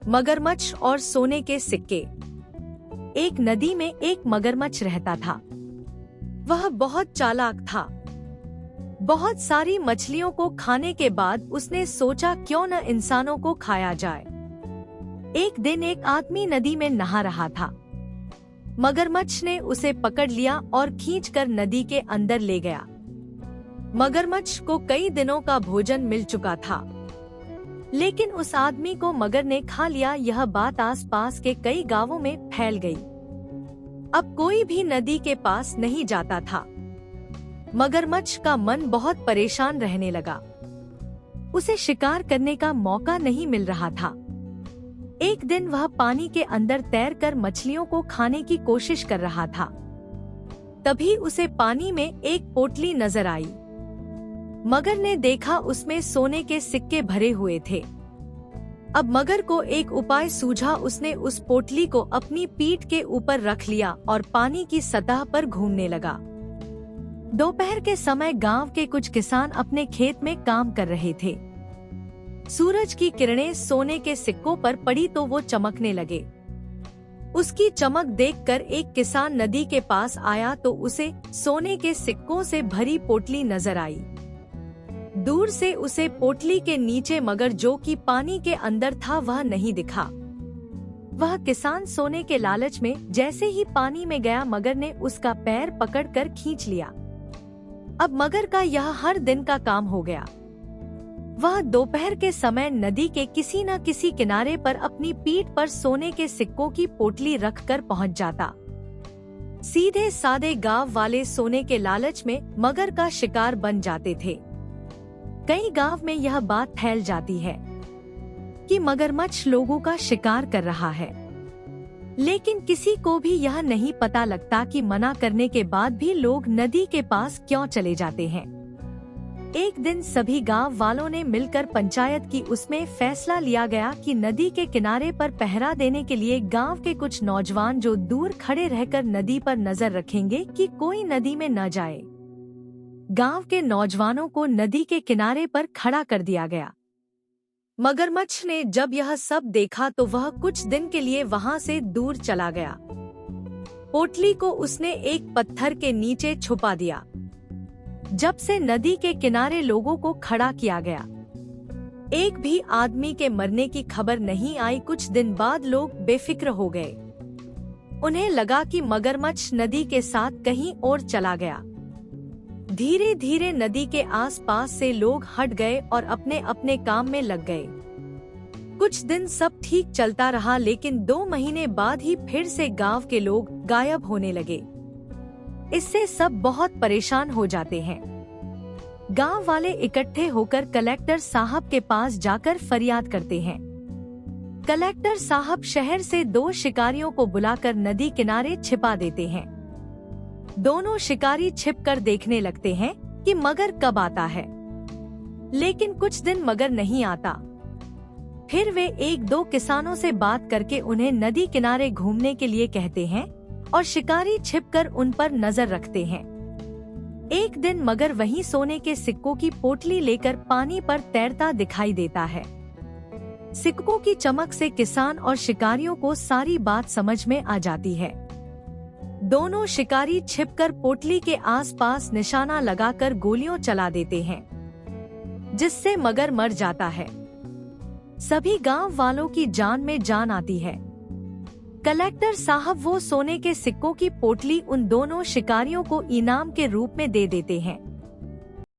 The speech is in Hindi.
मगरमच्छ और सोने के सिक्के। एक नदी में एक मगरमच्छ रहता था। वह बहुत चालाक था। बहुत सारी मछलियों को खाने के बाद उसने सोचा क्यों न इंसानों को खाया जाए। एक दिन एक आदमी नदी में नहा रहा था। मगरमच्छ ने उसे पकड़ लिया और खींचकर नदी के अंदर ले गया। मगरमच्छ को कई दिनों का भोजन मिल चुका था, लेकिन उस आदमी को मगर ने खा लिया। यह बात आसपास के कई गांवों में फैल गई। अब कोई भी नदी के पास नहीं जाता था। मगरमच्छ का मन बहुत परेशान रहने लगा। उसे शिकार करने का मौका नहीं मिल रहा था। एक दिन वह पानी के अंदर तैरकर मछलियों को खाने की कोशिश कर रहा था। तभी उसे पानी में एक पोटली नजर आई। मगर ने देखा उसमें सोने के सिक्के भरे हुए थे। अब मगर को एक उपाय सूझा। उसने उस पोटली को अपनी पीठ के ऊपर रख लिया और पानी की सतह पर घूमने लगा। दोपहर के समय गांव के कुछ किसान अपने खेत में काम कर रहे थे। सूरज की किरणें सोने के सिक्कों पर पड़ी तो वो चमकने लगे। उसकी चमक देखकर एक किसान नदी के पास आया तो उसे सोने के सिक्कों से भरी पोटली नजर आई। दूर से उसे पोटली के नीचे मगर जो कि पानी के अंदर था वह नहीं दिखा। वह किसान सोने के लालच में जैसे ही पानी में गया, मगर ने उसका पैर पकड़कर खींच लिया। अब मगर का यह हर दिन का काम हो गया। वह दोपहर के समय नदी के किसी न किसी किनारे पर अपनी पीठ पर सोने के सिक्कों की पोटली रखकर पहुंच जाता। सीधे सादे गांव वाले सोने के लालच में मगर का शिकार बन जाते थे। कई गांव में यह बात फैल जाती है कि मगरमच्छ लोगों का शिकार कर रहा है, लेकिन किसी को भी यह नहीं पता लगता कि मना करने के बाद भी लोग नदी के पास क्यों चले जाते हैं। एक दिन सभी गांव वालों ने मिलकर पंचायत की। उसमें फैसला लिया गया कि नदी के किनारे पर पहरा देने के लिए गांव के कुछ नौजवान जो दूर खड़े रहकर नदी पर नजर रखेंगे कि कोई नदी में न जाए। गांव के नौजवानों को नदी के किनारे पर खड़ा कर दिया गया। मगरमच्छ ने जब यह सब देखा तो वह कुछ दिन के लिए वहां से दूर चला गया। पोटली को उसने एक पत्थर के नीचे छुपा दिया। जब से नदी के किनारे लोगों को खड़ा किया गया, एक भी आदमी के मरने की खबर नहीं आई। कुछ दिन बाद लोग बेफिक्र हो गए। उन्हें लगा कि मगरमच्छ नदी के साथ कहीं और चला गया। धीरे धीरे नदी के आसपास से लोग हट गए और अपने अपने काम में लग गए। कुछ दिन सब ठीक चलता रहा, लेकिन 2 महीने बाद ही फिर से गांव के लोग गायब होने लगे। इससे सब बहुत परेशान हो जाते हैं। गांव वाले इकट्ठे होकर कलेक्टर साहब के पास जाकर फरियाद करते हैं। कलेक्टर साहब शहर से 2 शिकारियों को बुलाकर नदी किनारे छिपा देते हैं। दोनों शिकारी छिपकर देखने लगते हैं कि मगर कब आता है, लेकिन कुछ दिन मगर नहीं आता। फिर वे 1-2 किसानों से बात करके उन्हें नदी किनारे घूमने के लिए कहते हैं और शिकारी छिपकर उन पर नजर रखते हैं। एक दिन मगर वहीं सोने के सिक्कों की पोटली लेकर पानी पर तैरता दिखाई देता है। सिक्कों की चमक से किसान और शिकारियों को सारी बात समझ में आ जाती है। दोनों शिकारी छिपकर पोटली के आसपास निशाना लगाकर गोलियां चला देते हैं, जिससे मगर मर जाता है। सभी गांव वालों की जान में जान आती है। कलेक्टर साहब वो सोने के सिक्कों की पोटली उन दोनों शिकारियों को इनाम के रूप में दे देते हैं।